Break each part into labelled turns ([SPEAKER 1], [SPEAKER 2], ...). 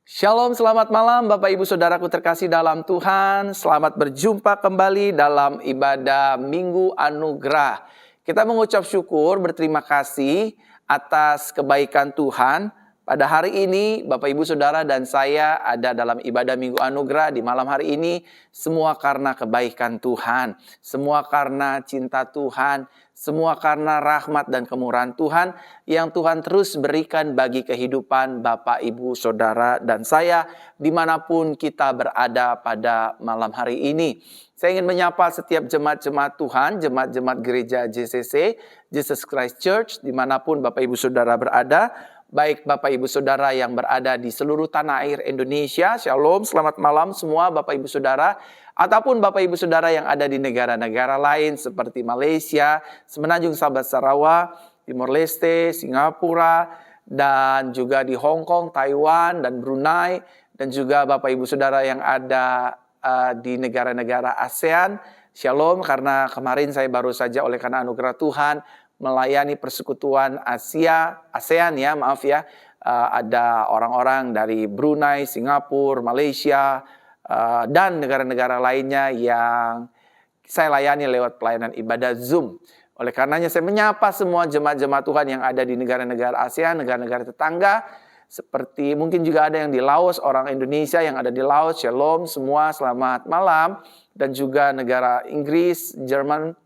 [SPEAKER 1] Shalom, selamat malam Bapak Ibu Saudaraku terkasih dalam Tuhan. Selamat berjumpa kembali dalam ibadah Minggu Anugerah. Kita mengucap syukur, berterima kasih atas kebaikan Tuhan. Pada hari ini Bapak Ibu Saudara dan saya ada dalam ibadah Minggu Anugerah di malam hari ini. Semua karena kebaikan Tuhan, semua karena cinta Tuhan, semua karena rahmat dan kemurahan Tuhan yang Tuhan terus berikan bagi kehidupan Bapak, Ibu, Saudara, dan saya dimanapun kita berada pada malam hari ini. Saya ingin menyapa setiap jemaat-jemaat Tuhan, jemaat-jemaat gereja JCC, Jesus Christ Church, dimanapun Bapak, Ibu, Saudara berada. Baik Bapak Ibu Saudara yang berada di seluruh tanah air Indonesia, Shalom, selamat malam semua Bapak Ibu Saudara. Ataupun Bapak Ibu Saudara yang ada di negara-negara lain seperti Malaysia, Semenanjung Sabah Sarawak, Timor Leste, Singapura, dan juga di Hong Kong, Taiwan, dan Brunei. Dan juga Bapak Ibu Saudara yang ada di negara-negara ASEAN, Shalom, karena kemarin saya baru saja oleh karena anugerah Tuhan melayani persekutuan ASEAN ya, maaf ya. Ada orang-orang dari Brunei, Singapura, Malaysia, dan negara-negara lainnya yang saya layani lewat pelayanan ibadah Zoom. Oleh karenanya saya menyapa semua jemaat-jemaat Tuhan yang ada di negara-negara ASEAN, negara-negara tetangga. Seperti mungkin juga ada yang di Laos, orang Indonesia yang ada di Laos, Shalom semua, selamat malam. Dan juga negara Inggris, Jerman,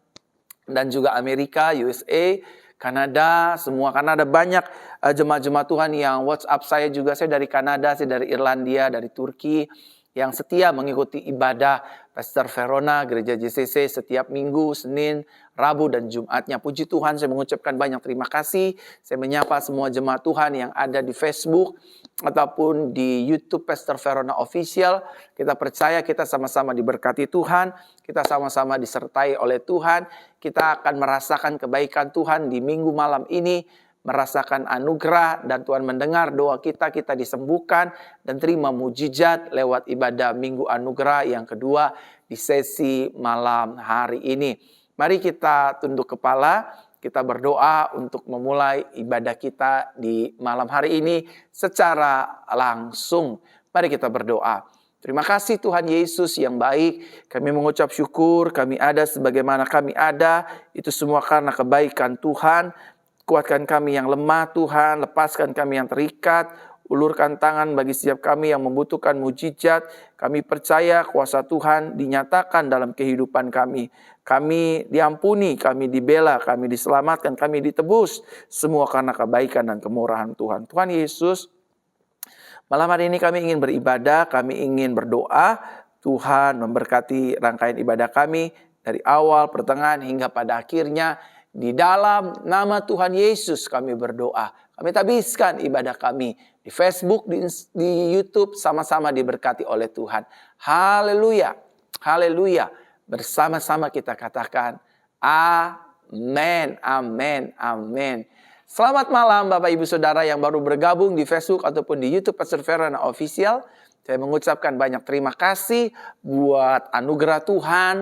[SPEAKER 1] dan juga Amerika, USA, Kanada, semua. Karena ada banyak jemaat-jemaat Tuhan yang WhatsApp saya juga. Saya dari Kanada, saya dari Irlandia, dari Turki, yang setia mengikuti ibadah Pastor Verona, Gereja JCC setiap Minggu, Senin, Rabu, dan Jumatnya. Puji Tuhan, saya mengucapkan banyak terima kasih. Saya menyapa semua jemaat Tuhan yang ada di Facebook ataupun di YouTube Pastor Verona Official. Kita percaya kita sama-sama diberkati Tuhan, kita sama-sama disertai oleh Tuhan. Kita akan merasakan kebaikan Tuhan di minggu malam ini, merasakan anugerah, dan Tuhan mendengar doa kita disembuhkan dan terima mujizat lewat ibadah Minggu Anugerah yang kedua di sesi malam hari ini. Mari kita tunduk kepala, kita berdoa untuk memulai ibadah kita di malam hari ini secara langsung. Mari kita berdoa. Terima kasih Tuhan Yesus yang baik. Kami mengucap syukur, kami ada sebagaimana kami ada. Itu semua karena kebaikan Tuhan. Kuatkan kami yang lemah Tuhan, lepaskan kami yang terikat, ulurkan tangan bagi setiap kami yang membutuhkan mujizat. Kami percaya kuasa Tuhan dinyatakan dalam kehidupan kami. Kami diampuni, kami dibela, kami diselamatkan, kami ditebus. Semua karena kebaikan dan kemurahan Tuhan. Tuhan Yesus, malam hari ini kami ingin beribadah, kami ingin berdoa. Tuhan memberkati rangkaian ibadah kami dari awal, pertengahan, hingga pada akhirnya. Di dalam nama Tuhan Yesus kami berdoa. Kami tabiskan ibadah kami di Facebook, di YouTube, sama-sama diberkati oleh Tuhan. Haleluya, haleluya. Bersama-sama kita katakan amin, amin, amin. Selamat malam Bapak Ibu Saudara yang baru bergabung di Facebook ataupun di YouTube Pastor Verona Official. Saya mengucapkan banyak terima kasih buat anugerah Tuhan.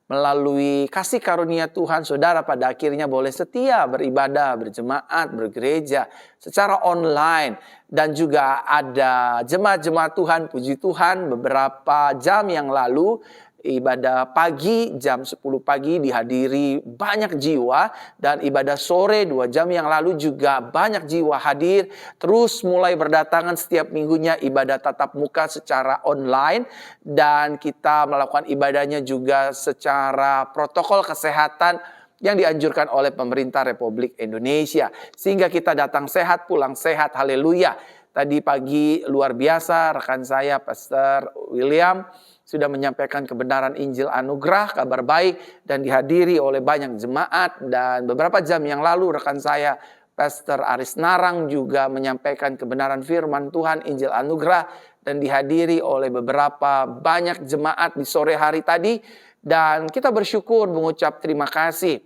[SPEAKER 1] Melalui kasih karunia Tuhan, saudara pada akhirnya boleh setia beribadah, berjemaat, bergereja secara online. Dan juga ada jemaat-jemaat Tuhan, puji Tuhan, beberapa jam yang lalu ibadah pagi jam 10 pagi dihadiri banyak jiwa. Dan ibadah sore 2 jam yang lalu juga banyak jiwa hadir. Terus mulai berdatangan setiap minggunya ibadah tatap muka secara online. Dan kita melakukan ibadahnya juga secara protokol kesehatan yang dianjurkan oleh pemerintah Republik Indonesia. Sehingga kita datang sehat, pulang sehat, haleluya. Tadi pagi luar biasa rekan saya Pastor William sudah menyampaikan kebenaran Injil Anugerah, kabar baik, dan dihadiri oleh banyak jemaat. Dan beberapa jam yang lalu rekan saya Pastor Aris Narang juga menyampaikan kebenaran firman Tuhan Injil Anugerah dan dihadiri oleh beberapa banyak jemaat di sore hari tadi. Dan kita bersyukur mengucap terima kasih.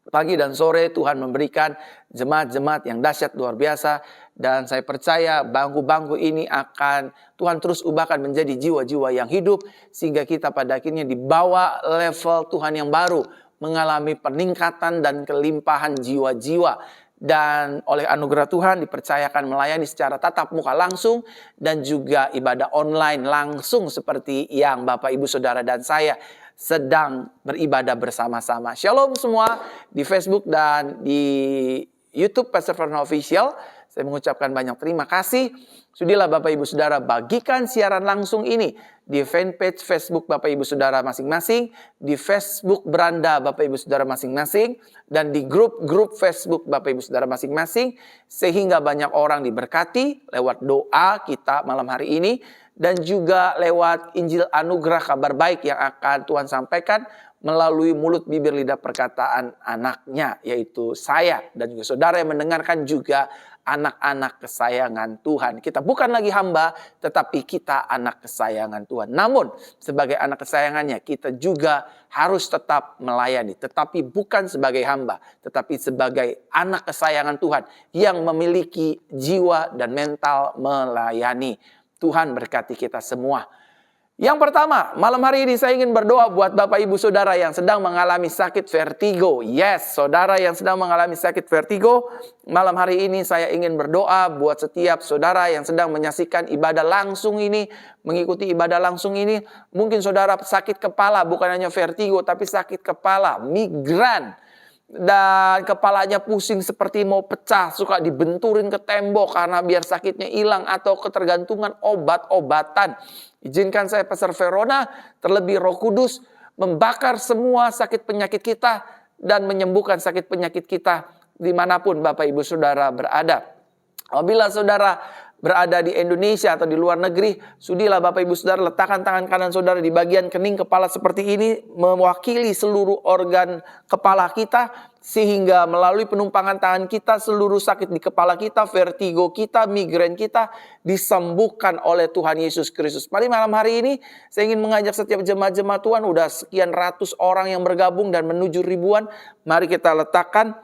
[SPEAKER 1] Pagi dan sore Tuhan memberikan jemaat-jemaat yang dahsyat luar biasa. Dan saya percaya bangku-bangku ini akan Tuhan terus ubahkan menjadi jiwa-jiwa yang hidup. Sehingga kita pada akhirnya dibawa level Tuhan yang baru. Mengalami peningkatan dan kelimpahan jiwa-jiwa. dan oleh anugerah Tuhan dipercayakan melayani secara tatap muka langsung dan juga ibadah online langsung seperti yang Bapak Ibu Saudara dan saya sedang beribadah bersama-sama. Shalom semua di Facebook dan di YouTube Pastor Vernon Official. Saya mengucapkan banyak terima kasih. Sudilah Bapak Ibu Saudara bagikan siaran langsung ini di fanpage Facebook Bapak Ibu Saudara masing-masing, di Facebook beranda Bapak Ibu Saudara masing-masing, dan di grup-grup Facebook Bapak Ibu Saudara masing-masing, sehingga banyak orang diberkati lewat doa kita malam hari ini, dan juga lewat Injil Anugerah kabar baik yang akan Tuhan sampaikan melalui mulut bibir lidah perkataan anaknya, yaitu saya dan juga saudara yang mendengarkan juga anak-anak kesayangan Tuhan. Kita bukan lagi hamba, tetapi kita anak kesayangan Tuhan. Namun, sebagai anak kesayangannya, kita juga harus tetap melayani. Tetapi bukan sebagai hamba, tetapi sebagai anak kesayangan Tuhan yang memiliki jiwa dan mental melayani. Tuhan berkati kita semua. Yang pertama, malam hari ini saya ingin berdoa buat Bapak Ibu Saudara yang sedang mengalami sakit vertigo. Yes, saudara yang sedang mengalami sakit vertigo. Malam hari ini saya ingin berdoa buat setiap saudara yang sedang menyaksikan ibadah langsung ini, mengikuti ibadah langsung ini. Mungkin saudara sakit kepala, bukan hanya vertigo, tapi sakit kepala, migran. Dan kepalanya pusing seperti mau pecah, suka dibenturin ke tembok karena biar sakitnya hilang, atau ketergantungan obat-obatan. Izinkan saya Pastor Verona, terlebih Roh Kudus, membakar semua sakit penyakit kita dan menyembuhkan sakit penyakit kita dimanapun Bapak Ibu Saudara berada. Apabila saudara berada di Indonesia atau di luar negeri, sudilah Bapak Ibu Saudara letakkan tangan kanan saudara di bagian kening kepala seperti ini, mewakili seluruh organ kepala kita, sehingga melalui penumpangan tangan kita seluruh sakit di kepala kita, vertigo kita, migrain kita disembuhkan oleh Tuhan Yesus Kristus. Mari malam hari ini saya ingin mengajak setiap jemaat-jemaat Tuhan, udah sekian ratus orang yang bergabung dan menuju ribuan. Mari kita letakkan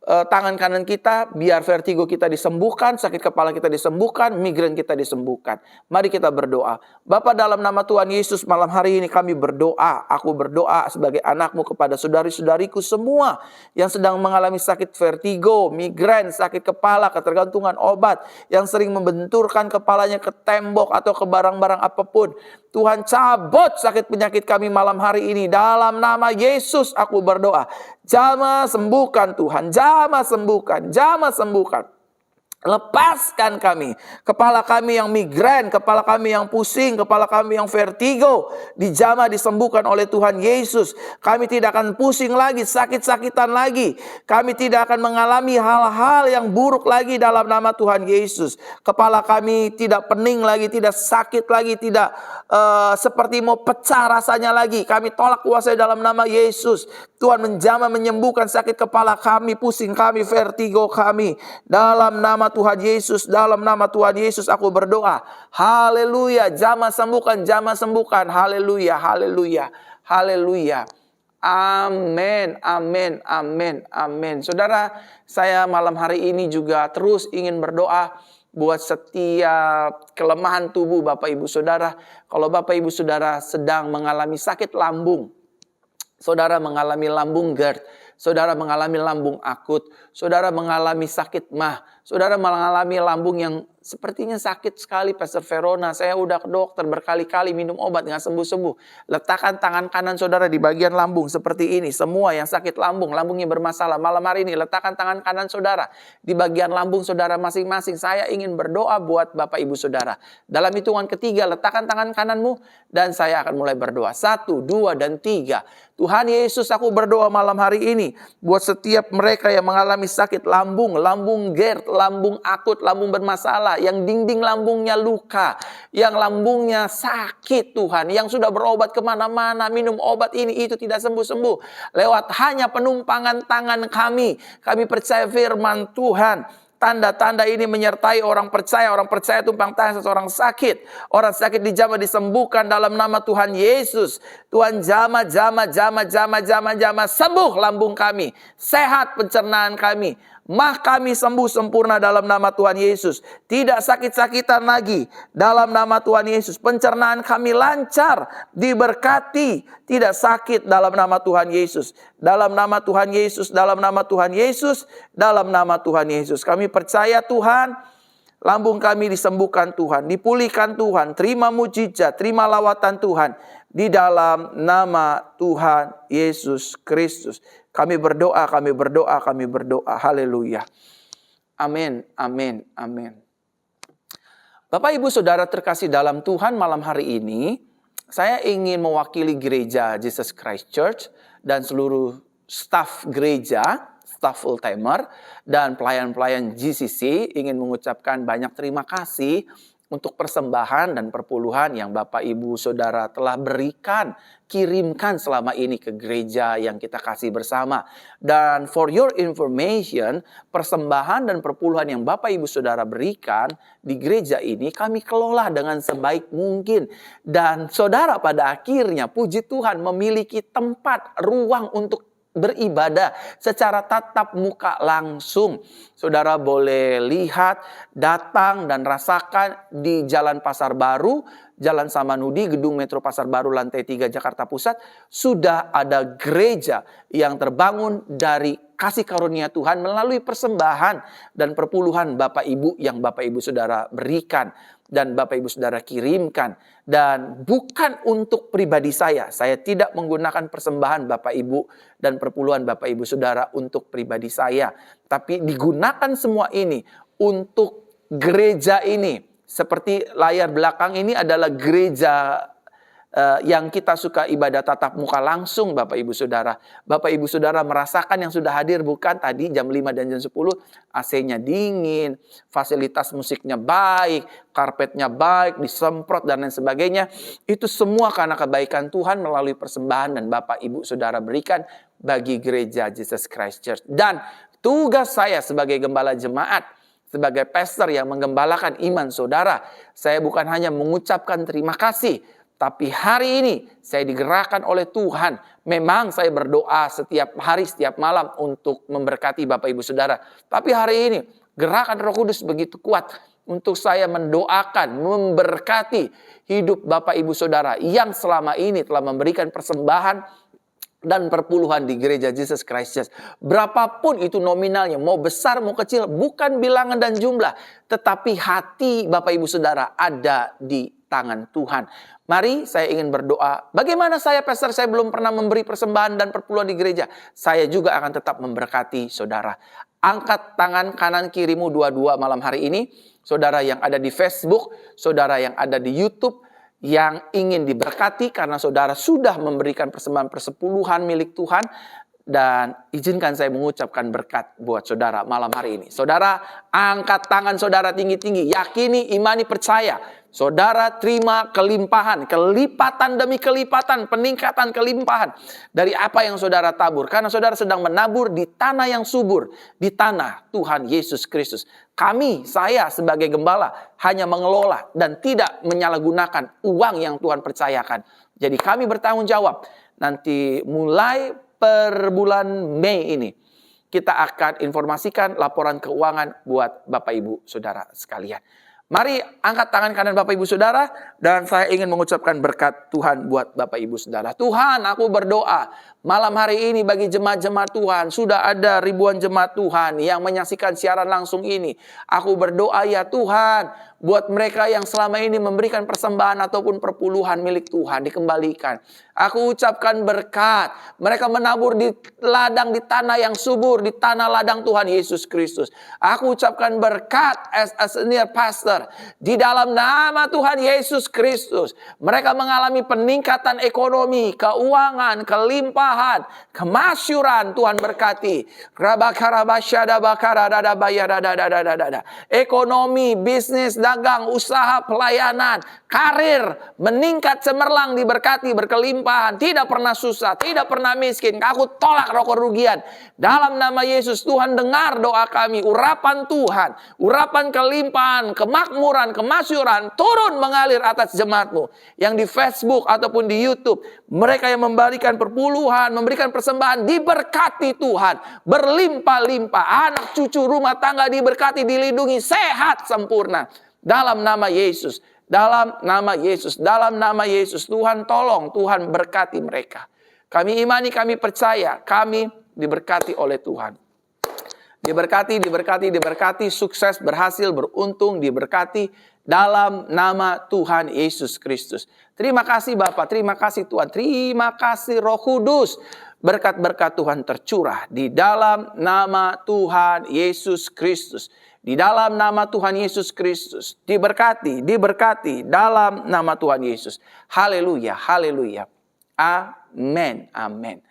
[SPEAKER 1] tangan kanan kita, biar vertigo kita disembuhkan, sakit kepala kita disembuhkan, migrain kita disembuhkan. Mari kita berdoa. Bapa, dalam nama Tuhan Yesus, malam hari ini kami berdoa. Aku berdoa sebagai anakmu kepada saudari-saudariku semua yang sedang mengalami sakit vertigo, migrain, sakit kepala, ketergantungan obat, yang sering membenturkan kepalanya ke tembok atau ke barang-barang apapun. Tuhan, cabut sakit penyakit kami malam hari ini. Dalam nama Yesus aku berdoa. Jamah sembuhkan Tuhan, jamah sembuhkan, jamah sembuhkan. Lepaskan kami, kepala kami yang migrain, kepala kami yang pusing, kepala kami yang vertigo, dijamah disembuhkan oleh Tuhan Yesus. Kami tidak akan pusing lagi, sakit-sakitan lagi. Kami tidak akan mengalami hal-hal yang buruk lagi dalam nama Tuhan Yesus. Kepala kami tidak pening lagi, tidak sakit lagi, tidak seperti mau pecah rasanya lagi. Kami tolak kuasa dalam nama Yesus. Tuhan menjamah menyembuhkan sakit kepala kami, pusing kami, vertigo kami. Dalam nama Tuhan Yesus, dalam nama Tuhan Yesus aku berdoa. Haleluya, jamah sembuhkan, jamah sembuhkan. Haleluya, haleluya, haleluya. Amin, amin, amin, amin. Saudara, saya malam hari ini juga terus ingin berdoa buat setiap kelemahan tubuh Bapak Ibu Saudara. Kalau Bapak Ibu Saudara sedang mengalami sakit lambung, saudara mengalami lambung GERD, saudara mengalami lambung akut, saudara mengalami sakit MAH, saudara mengalami lambung yang sepertinya sakit sekali, Pastor Verona, saya udah ke dokter berkali-kali minum obat nggak sembuh-sembuh. Letakkan tangan kanan saudara di bagian lambung seperti ini. Semua yang sakit lambung, lambungnya bermasalah, malam hari ini letakkan tangan kanan saudara di bagian lambung saudara masing-masing. Saya ingin berdoa buat Bapak Ibu Saudara. Dalam hitungan ketiga, letakkan tangan kananmu dan saya akan mulai berdoa. 1, 2, dan 3. Tuhan Yesus, aku berdoa malam hari ini buat setiap mereka yang mengalami sakit lambung, lambung GERD, lambung akut, lambung bermasalah, yang dinding lambungnya luka, yang lambungnya sakit Tuhan, yang sudah berobat kemana-mana, minum obat ini itu tidak sembuh-sembuh. Lewat hanya penumpangan tangan kami percaya firman Tuhan. Tanda-tanda ini menyertai orang percaya tumpang tangan seseorang sakit. Orang sakit dijamah disembuhkan dalam nama Tuhan Yesus. Tuhan jamah, sembuh lambung kami. Sehat pencernaan kami. Mah kami sembuh sempurna dalam nama Tuhan Yesus. Tidak sakit-sakitan lagi dalam nama Tuhan Yesus. Pencernaan kami lancar, diberkati, tidak sakit dalam nama Tuhan Yesus. Dalam nama Tuhan Yesus, dalam nama Tuhan Yesus, dalam nama Tuhan Yesus. Kami percaya Tuhan, lambung kami disembuhkan Tuhan, dipulihkan Tuhan, terima mujizat, terima lawatan Tuhan. Di dalam nama Tuhan Yesus Kristus. Kami berdoa, kami berdoa, kami berdoa. Haleluya. Amin, amin, amin. Bapak, Ibu, Saudara terkasih dalam Tuhan, malam hari ini saya ingin mewakili gereja Jesus Christ Church dan seluruh staf gereja, staf full timer, dan pelayan-pelayan GCC ingin mengucapkan banyak terima kasih untuk persembahan dan perpuluhan yang Bapak, Ibu, Saudara telah berikan, kirimkan selama ini ke gereja yang kita kasih bersama. Dan for your information, persembahan dan perpuluhan yang Bapak, Ibu, Saudara berikan di gereja ini kami kelola dengan sebaik mungkin. Dan saudara pada akhirnya, puji Tuhan, memiliki tempat, ruang untuk beribadah secara tatap muka langsung. Saudara boleh lihat, datang dan rasakan di Jalan Pasar Baru, Jalan Samanudi, Gedung Metro Pasar Baru lantai 3 Jakarta Pusat. Sudah ada gereja yang terbangun dari kasih karunia Tuhan melalui persembahan dan perpuluhan Bapak Ibu yang Bapak Ibu Saudara berikan dan Bapak Ibu Saudara kirimkan. Dan bukan untuk pribadi saya tidak menggunakan persembahan Bapak Ibu dan perpuluhan Bapak Ibu Saudara untuk pribadi saya. Tapi digunakan semua ini untuk gereja ini. Seperti layar belakang ini adalah gereja yang kita suka ibadah tatap muka langsung Bapak Ibu Saudara. Bapak Ibu Saudara merasakan yang sudah hadir bukan tadi jam 5 dan jam 10 AC-nya dingin, fasilitas musiknya baik, karpetnya baik, disemprot dan lain sebagainya. Itu semua karena kebaikan Tuhan melalui persembahan dan Bapak Ibu Saudara berikan bagi gereja Jesus Christ Church. Dan tugas saya sebagai gembala jemaat, sebagai pastor yang menggembalakan iman saudara, saya bukan hanya mengucapkan terima kasih, tapi hari ini saya digerakkan oleh Tuhan. Memang saya berdoa setiap hari, setiap malam untuk memberkati Bapak Ibu Saudara. Tapi hari ini gerakan Roh Kudus begitu kuat untuk saya mendoakan, memberkati hidup Bapak Ibu Saudara yang selama ini telah memberikan persembahan dan perpuluhan di gereja Jesus Christ Church. Berapapun itu nominalnya, mau besar mau kecil, bukan bilangan dan jumlah, tetapi hati Bapak Ibu Saudara ada di tangan Tuhan. Mari saya ingin berdoa. Bagaimana saya pastor, saya belum pernah memberi persembahan dan perpuluhan di gereja. Saya juga akan tetap memberkati saudara. Angkat tangan kanan kirimu dua-dua malam hari ini. Saudara yang ada di Facebook, saudara yang ada di YouTube, yang ingin diberkati karena saudara sudah memberikan persembahan persepuluhan milik Tuhan. Dan izinkan saya mengucapkan berkat buat saudara malam hari ini. Saudara, angkat tangan saudara tinggi-tinggi. Yakini, imani, percaya. Saudara terima kelimpahan, kelipatan demi kelipatan, peningkatan kelimpahan dari apa yang saudara tabur. Karena saudara sedang menabur di tanah yang subur, di tanah Tuhan Yesus Kristus. Kami, saya sebagai gembala hanya mengelola dan tidak menyalahgunakan uang yang Tuhan percayakan. Jadi kami bertanggung jawab. Nanti mulai per bulan Mei ini kita akan informasikan laporan keuangan buat Bapak Ibu Saudara sekalian. Mari angkat tangan kanan Bapak Ibu Saudara dan saya ingin mengucapkan berkat Tuhan buat Bapak Ibu Saudara. Tuhan, aku berdoa malam hari ini bagi jemaat-jemaat Tuhan. Sudah ada ribuan jemaat Tuhan yang menyaksikan siaran langsung ini. Aku berdoa ya Tuhan, buat mereka yang selama ini memberikan persembahan ataupun perpuluhan milik Tuhan dikembalikan. Aku ucapkan berkat. Mereka menabur di ladang, di tanah yang subur, di tanah ladang Tuhan Yesus Kristus. Aku ucapkan berkat as a senior pastor. Di dalam nama Tuhan Yesus Kristus. Mereka mengalami peningkatan ekonomi, keuangan, kelimpahan, kemasyuran. Tuhan berkati. Ekonomi, bisnis, dan dagang, usaha, pelayanan, karir, meningkat cemerlang, diberkati, berkelimpahan, tidak pernah susah, tidak pernah miskin. Aku tolak roh kerugian. Dalam nama Yesus, Tuhan dengar doa kami, urapan Tuhan, urapan kelimpahan, kemakmuran, kemasyuran, turun mengalir atas jemaat-Mu. Yang di Facebook ataupun di YouTube, mereka yang memberikan perpuluhan, memberikan persembahan, diberkati Tuhan, berlimpah-limpah, anak cucu rumah tangga diberkati, dilindungi, sehat sempurna. Dalam nama Yesus, dalam nama Yesus, dalam nama Yesus, Tuhan tolong, Tuhan berkati mereka. Kami imani, kami percaya, kami diberkati oleh Tuhan. Diberkati, diberkati, diberkati, sukses, berhasil, beruntung, diberkati dalam nama Tuhan Yesus Kristus. Terima kasih Bapak, terima kasih Tuhan, terima kasih Roh Kudus. Berkat-berkat Tuhan tercurah di dalam nama Tuhan Yesus Kristus. Di dalam nama Tuhan Yesus Kristus. Diberkati, diberkati dalam nama Tuhan Yesus. Haleluya, haleluya. Amin, amin.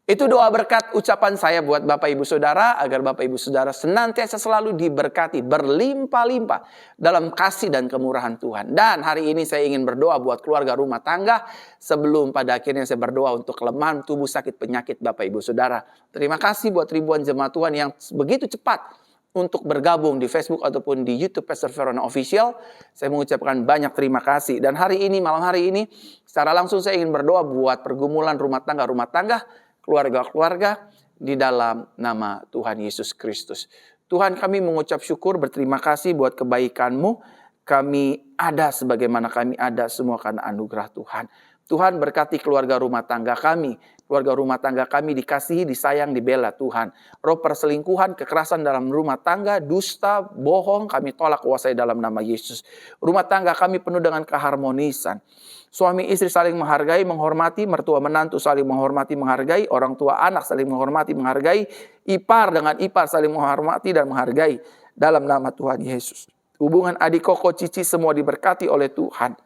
[SPEAKER 1] Itu doa berkat ucapan saya buat Bapak Ibu Saudara, agar Bapak Ibu Saudara senantiasa selalu diberkati, berlimpah-limpah dalam kasih dan kemurahan Tuhan. Dan hari ini saya ingin berdoa buat keluarga rumah tangga, sebelum pada akhirnya saya berdoa untuk kelemahan tubuh, sakit, penyakit Bapak Ibu Saudara. Terima kasih buat ribuan jemaat Tuhan yang begitu cepat untuk bergabung di Facebook ataupun di YouTube Pastor Verona Official. Saya mengucapkan banyak terima kasih. Dan hari ini, malam hari ini, secara langsung saya ingin berdoa buat pergumulan rumah tangga, keluarga-keluarga di dalam nama Tuhan Yesus Kristus. Tuhan, kami mengucap syukur, berterima kasih buat kebaikan-Mu. Kami ada sebagaimana kami ada semua karena anugerah Tuhan. Tuhan berkati keluarga rumah tangga kami. Keluarga rumah tangga kami dikasihi, disayang, dibela Tuhan. Roh perselingkuhan, kekerasan dalam rumah tangga, dusta, bohong, kami tolak kuasai dalam nama Yesus. Rumah tangga kami penuh dengan keharmonisan. Suami istri saling menghargai, menghormati, mertua menantu saling menghormati, menghargai, orang tua anak saling menghormati, menghargai, ipar dengan ipar saling menghormati dan menghargai dalam nama Tuhan Yesus. Hubungan adik koko cici semua diberkati oleh Tuhan.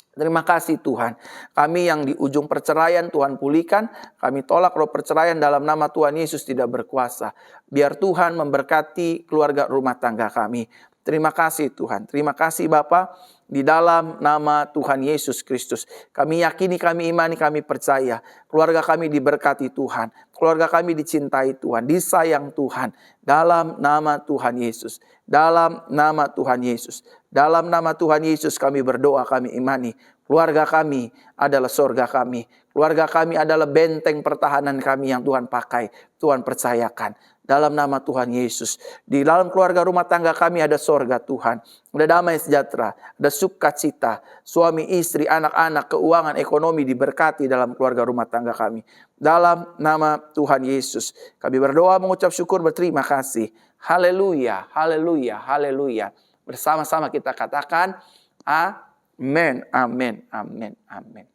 [SPEAKER 1] Terima kasih Tuhan. Kami yang di ujung perceraian Tuhan pulihkan. Kami tolak roh perceraian dalam nama Tuhan Yesus tidak berkuasa. Biar Tuhan memberkati keluarga rumah tangga kami. Terima kasih Tuhan. Terima kasih Bapa. Di dalam nama Tuhan Yesus Kristus. Kami yakini, kami imani, kami percaya. Keluarga kami diberkati Tuhan. Keluarga kami dicintai Tuhan. Disayang Tuhan. Dalam nama Tuhan Yesus. Dalam nama Tuhan Yesus. Dalam nama Tuhan Yesus kami berdoa, kami imani. Keluarga kami adalah sorga kami. Keluarga kami adalah benteng pertahanan kami yang Tuhan pakai. Tuhan percayakan. Dalam nama Tuhan Yesus. Di dalam keluarga rumah tangga kami ada sorga Tuhan. Ada damai sejahtera. Ada sukacita. Suami, istri, anak-anak, keuangan, ekonomi diberkati dalam keluarga rumah tangga kami. Dalam nama Tuhan Yesus. Kami berdoa, mengucap syukur, berterima kasih. Haleluya, haleluya, haleluya. Bersama-sama kita katakan, amin, amin, amin, amin.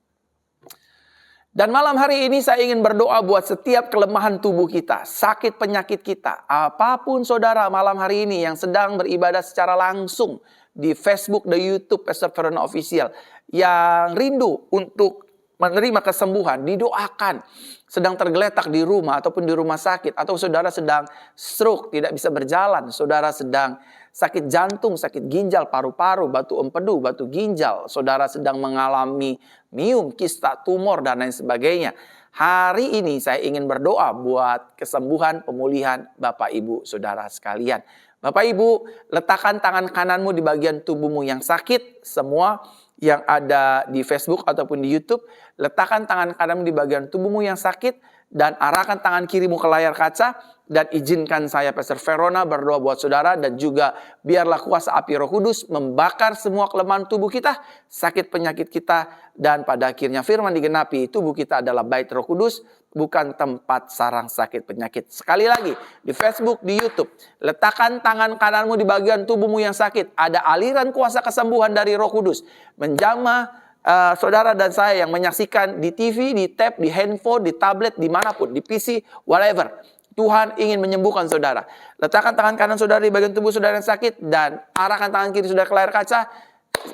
[SPEAKER 1] Dan malam hari ini saya ingin berdoa buat setiap kelemahan tubuh kita, sakit penyakit kita. Apapun saudara malam hari ini yang sedang beribadah secara langsung di Facebook dan YouTube Pastor Verona Official, yang rindu untuk menerima kesembuhan, didoakan. Sedang tergeletak di rumah ataupun di rumah sakit, atau saudara sedang stroke, tidak bisa berjalan, saudara sedang sakit jantung, sakit ginjal, paru-paru, batu empedu, batu ginjal, saudara sedang mengalami miom, kista, tumor, dan lain sebagainya. Hari ini saya ingin berdoa buat kesembuhan, pemulihan Bapak Ibu Saudara sekalian. Bapak Ibu, letakkan tangan kananmu di bagian tubuhmu yang sakit, semua yang ada di Facebook ataupun di YouTube, letakkan tangan kananmu di bagian tubuhmu yang sakit, dan arahkan tangan kirimu ke layar kaca, dan izinkan saya Pastor Verona berdoa buat saudara, dan juga biarlah kuasa api Roh Kudus membakar semua kelemahan tubuh kita, sakit penyakit kita, dan pada akhirnya firman digenapi, tubuh kita adalah bait Roh Kudus, bukan tempat sarang sakit penyakit. Sekali lagi, di Facebook, di YouTube, letakkan tangan kananmu di bagian tubuhmu yang sakit, ada aliran kuasa kesembuhan dari Roh Kudus menjamah saudara dan saya yang menyaksikan di TV, di tab, di handphone, di tablet, dimanapun, di PC, whatever. Tuhan ingin menyembuhkan saudara. Letakkan tangan kanan saudara di bagian tubuh saudara yang sakit, dan arahkan tangan kiri saudara ke layar kaca.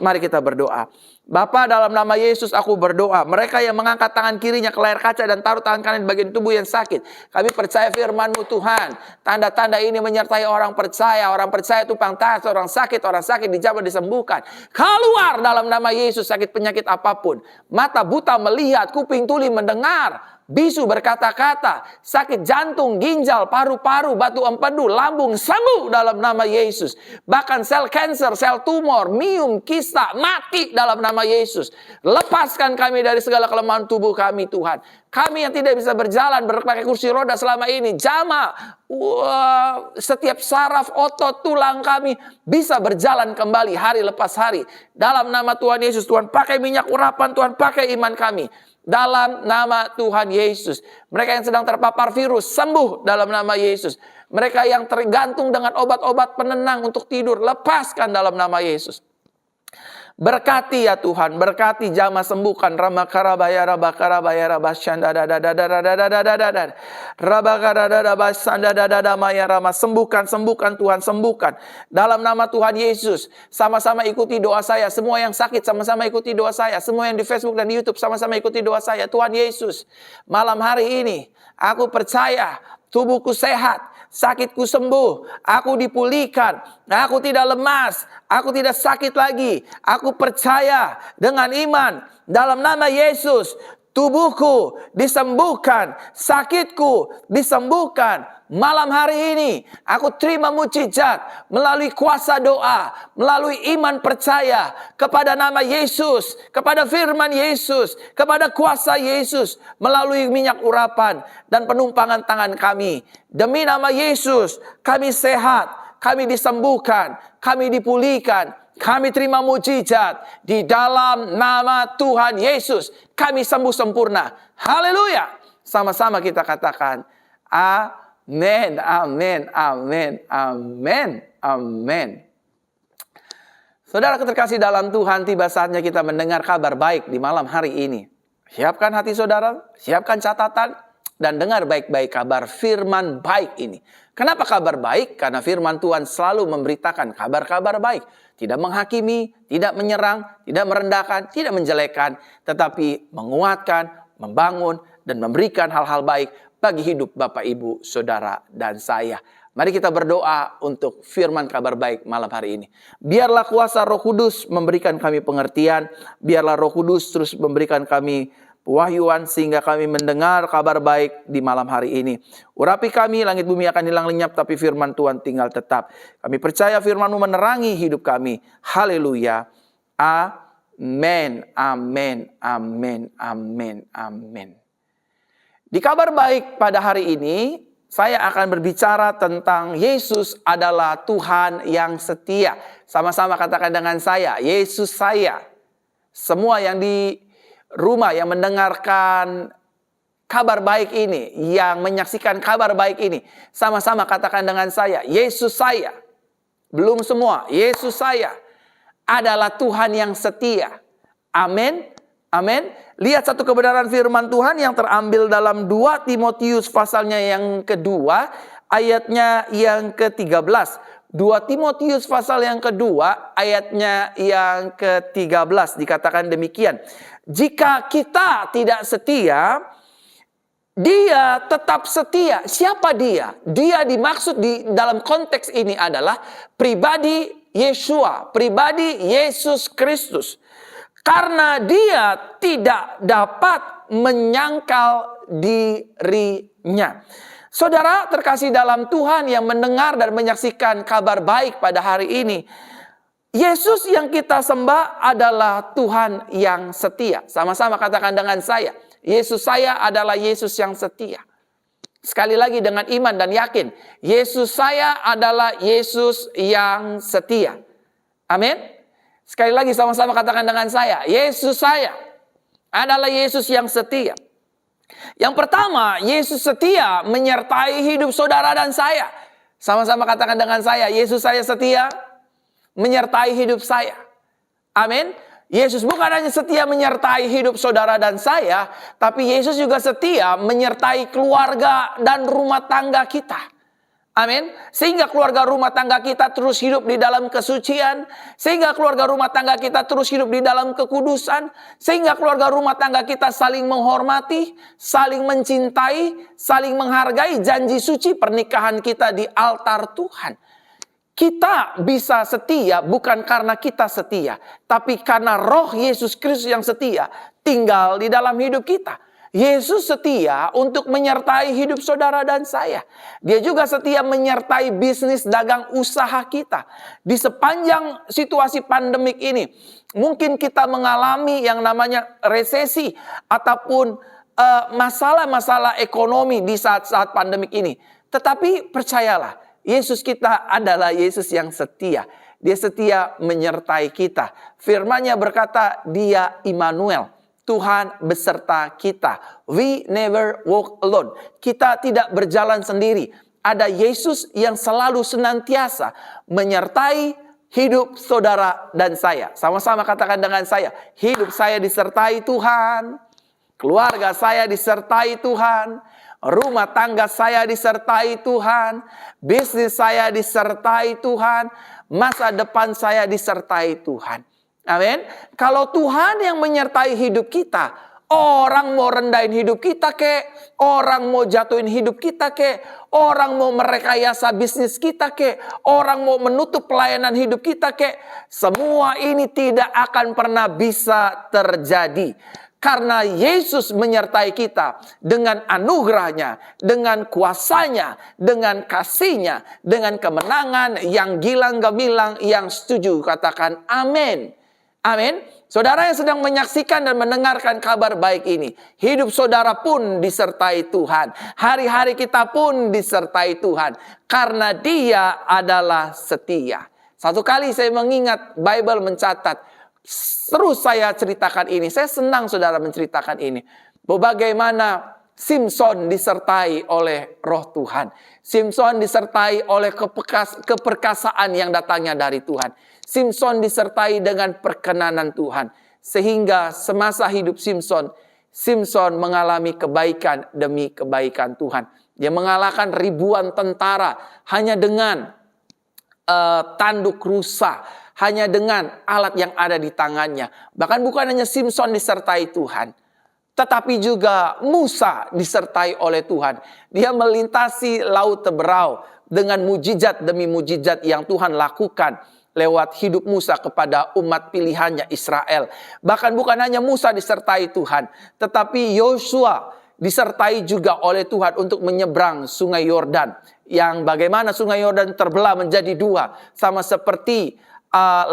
[SPEAKER 1] Mari kita berdoa. Bapa, dalam nama Yesus aku berdoa. Mereka yang mengangkat tangan kirinya ke layar kaca dan taruh tangan kanan di bagian tubuh yang sakit. Kami percaya firman-Mu Tuhan. Tanda-tanda ini menyertai orang percaya. Orang percaya tumpang tas, orang sakit dijamah disembuhkan. Keluar dalam nama Yesus sakit penyakit apapun. Mata buta melihat, kuping tuli mendengar. Bisu berkata-kata, sakit jantung, ginjal, paru-paru, batu empedu, lambung sembuh dalam nama Yesus. Bahkan sel kanker, sel tumor, miom, kista mati dalam nama Yesus. Lepaskan kami dari segala kelemahan tubuh kami Tuhan. Kami yang tidak bisa berjalan pakai kursi roda selama ini, jamah setiap saraf, otot, tulang kami bisa berjalan kembali hari lepas hari. Dalam nama Tuhan Yesus, Tuhan pakai minyak urapan, Tuhan pakai iman kami. Dalam nama Tuhan Yesus. Mereka yang sedang terpapar virus sembuh dalam nama Yesus. Mereka yang tergantung dengan obat-obat penenang untuk tidur, lepaskan dalam nama Yesus. Berkati ya Tuhan, berkati jamah sembuhkan. Ramakarabaya rabakarabaya rabasyandadadadadadadadadadadad. Rabakaradadabasandadadadamaya rama. Sembuhkan Tuhan, sembuhkan. Dalam nama Tuhan Yesus, sama-sama ikuti doa saya. Semua yang sakit sama-sama ikuti doa saya. Semua yang di Facebook dan di YouTube sama-sama ikuti doa saya. Tuhan Yesus, malam hari ini aku percaya tubuhku sehat, sakitku sembuh, aku dipulihkan, aku tidak lemas, aku tidak sakit lagi. Aku percaya dengan iman dalam nama Yesus, tubuhku disembuhkan, sakitku disembuhkan. Malam hari ini aku terima mukjizat melalui kuasa doa, melalui iman percaya kepada nama Yesus, kepada firman Yesus, kepada kuasa Yesus, melalui minyak urapan dan penumpangan tangan kami. Demi nama Yesus, kami sehat, kami disembuhkan, kami dipulihkan, kami terima mukjizat di dalam nama Tuhan Yesus. Kami sembuh sempurna. Haleluya. Sama-sama kita katakan, amin, amin, amin, amin, amin. Saudara terkasih dalam Tuhan, tiba saatnya kita mendengar kabar baik di malam hari ini. Siapkan hati saudara, siapkan catatan, dan dengar baik-baik kabar firman baik ini. Kenapa kabar baik? Karena firman Tuhan selalu memberitakan kabar-kabar baik. Tidak menghakimi, tidak menyerang, tidak merendahkan, tidak menjelekkan, tetapi menguatkan, membangun, dan memberikan hal-hal baik bagi hidup Bapak, Ibu, Saudara, dan saya. Mari kita berdoa untuk firman kabar baik malam hari ini. Biarlah kuasa Roh Kudus memberikan kami pengertian. Biarlah Roh Kudus terus memberikan kami pewahyuan sehingga kami mendengar kabar baik di malam hari ini. Urapi kami, langit bumi akan hilang lenyap, tapi firman Tuhan tinggal tetap. Kami percaya firman-Mu menerangi hidup kami. Haleluya. Amin, amin, amin, amin, amin. Di kabar baik pada hari ini, saya akan berbicara tentang Yesus adalah Tuhan yang setia. Sama-sama katakan dengan saya, Yesus saya. Semua yang di rumah yang mendengarkan kabar baik ini, yang menyaksikan kabar baik ini, sama-sama katakan dengan saya, Yesus saya. Belum semua, Yesus saya adalah Tuhan yang setia. Amin. Amin. Lihat satu kebenaran firman Tuhan yang terambil dalam 2 Timotius pasalnya yang kedua, ayatnya yang ke-13. 2 Timotius pasal yang kedua, ayatnya yang ke-13 dikatakan demikian. Jika kita tidak setia, dia tetap setia. Siapa dia? Dia dimaksud di dalam konteks ini adalah pribadi Yesua, pribadi Yesus Kristus. Karena dia tidak dapat menyangkal dirinya. Saudara terkasih dalam Tuhan yang mendengar dan menyaksikan kabar baik pada hari ini, Yesus yang kita sembah adalah Tuhan yang setia. Sama-sama katakan dengan saya, Yesus saya adalah Yesus yang setia. Sekali lagi dengan iman dan yakin, Yesus saya adalah Yesus yang setia. Amin. Sekali lagi sama-sama katakan dengan saya, Yesus saya adalah Yesus yang setia. Yang pertama, Yesus setia menyertai hidup saudara dan saya. Sama-sama katakan dengan saya, Yesus saya setia menyertai hidup saya. Amin. Yesus bukan hanya setia menyertai hidup saudara dan saya, tapi Yesus juga setia menyertai keluarga dan rumah tangga kita. Amin. Sehingga keluarga rumah tangga kita terus hidup di dalam kesucian. Sehingga keluarga rumah tangga kita terus hidup di dalam kekudusan. Sehingga keluarga rumah tangga kita saling menghormati, saling mencintai, saling menghargai janji suci pernikahan kita di altar Tuhan. Kita bisa setia bukan karena kita setia, tapi karena Roh Yesus Kristus yang setia tinggal di dalam hidup kita. Yesus setia untuk menyertai hidup saudara dan saya. Dia juga setia menyertai bisnis dagang usaha kita. Di sepanjang situasi pandemik ini, mungkin kita mengalami yang namanya resesi ataupun masalah-masalah ekonomi di saat-saat pandemik ini. Tetapi percayalah, Yesus kita adalah Yesus yang setia. Dia setia menyertai kita. Firman-Nya berkata, Dia Immanuel. Tuhan beserta kita. We never walk alone. Kita tidak berjalan sendiri. Ada Yesus yang selalu senantiasa menyertai hidup saudara dan saya. Sama-sama katakan dengan saya. Hidup saya disertai Tuhan. Keluarga saya disertai Tuhan. Rumah tangga saya disertai Tuhan. Bisnis saya disertai Tuhan. Masa depan saya disertai Tuhan. Amin. Kalau Tuhan yang menyertai hidup kita, orang mau rendahin hidup kita kek, orang mau jatuhin hidup kita kek, orang mau merekayasa bisnis kita kek, orang mau menutup pelayanan hidup kita kek, semua ini tidak akan pernah bisa terjadi. Karena Yesus menyertai kita dengan anugerahnya, dengan kuasanya, dengan kasihnya, dengan kemenangan yang gilang gemilang yang setuju. Katakan amin. Amin. Saudara yang sedang menyaksikan dan mendengarkan kabar baik ini, hidup saudara pun disertai Tuhan. Hari-hari kita pun disertai Tuhan. Karena Dia adalah setia. Satu kali saya mengingat Bible mencatat, terus saya ceritakan ini. Saya senang saudara menceritakan ini. Bagaimana Simson disertai oleh Roh Tuhan. Simson disertai oleh keperkasaan yang datangnya dari Tuhan. Simson disertai dengan perkenanan Tuhan. Sehingga semasa hidup Simson mengalami kebaikan demi kebaikan Tuhan. Dia mengalahkan ribuan tentara hanya dengan tanduk rusa. Hanya dengan alat yang ada di tangannya. Bahkan bukan hanya Simson disertai Tuhan. Tetapi juga Musa disertai oleh Tuhan. Dia melintasi laut Teberau dengan mujizat demi mujizat yang Tuhan lakukan lewat hidup Musa kepada umat pilihannya Israel. Bahkan bukan hanya Musa disertai Tuhan, tetapi Yosua disertai juga oleh Tuhan untuk menyeberang sungai Yordan. Yang bagaimana sungai Yordan terbelah menjadi dua, sama seperti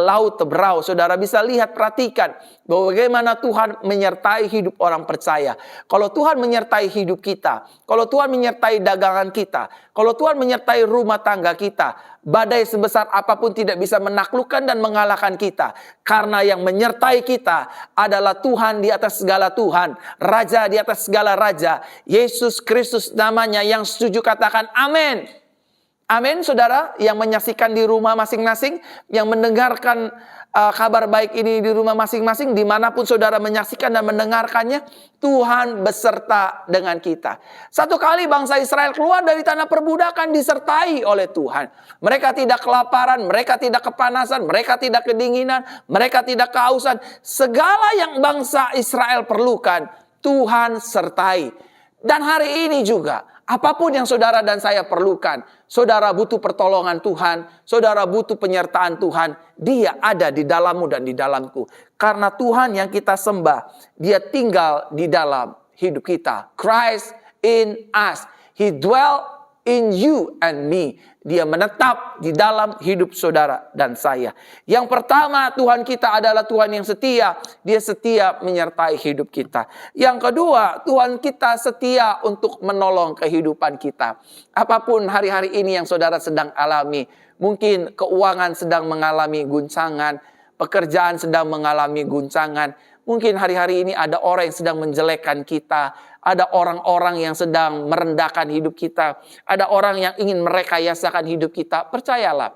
[SPEAKER 1] laut Teberau. Saudara bisa lihat, perhatikan bahwa bagaimana Tuhan menyertai hidup orang percaya. Kalau Tuhan menyertai hidup kita, kalau Tuhan menyertai dagangan kita, kalau Tuhan menyertai rumah tangga kita, badai sebesar apapun tidak bisa menaklukkan dan mengalahkan kita. Karena yang menyertai kita adalah Tuhan di atas segala Tuhan, Raja di atas segala Raja, Yesus Kristus namanya. Yang setuju katakan amin. Amin, saudara yang menyaksikan di rumah masing-masing, yang mendengarkan kabar baik ini di rumah masing-masing, dimanapun saudara menyaksikan dan mendengarkannya, Tuhan beserta dengan kita. Satu kali bangsa Israel keluar dari tanah perbudakan disertai oleh Tuhan. Mereka tidak kelaparan, mereka tidak kepanasan, mereka tidak kedinginan, mereka tidak kehausan. Segala yang bangsa Israel perlukan, Tuhan sertai. Dan hari ini juga, apapun yang saudara dan saya perlukan, saudara butuh pertolongan Tuhan, saudara butuh penyertaan Tuhan, Dia ada di dalammu dan di dalamku. Karena Tuhan yang kita sembah, Dia tinggal di dalam hidup kita. Christ in us. He dwell in you and me. Dia menetap di dalam hidup saudara dan saya. Yang pertama, Tuhan kita adalah Tuhan yang setia. Dia setia menyertai hidup kita. Yang kedua, Tuhan kita setia untuk menolong kehidupan kita. Apapun hari-hari ini yang saudara sedang alami. Mungkin keuangan sedang mengalami guncangan. Pekerjaan sedang mengalami guncangan. Mungkin hari-hari ini ada orang yang sedang menjelekkan kita. Ada orang-orang yang sedang merendahkan hidup kita. Ada orang yang ingin merekayasakan hidup kita. Percayalah,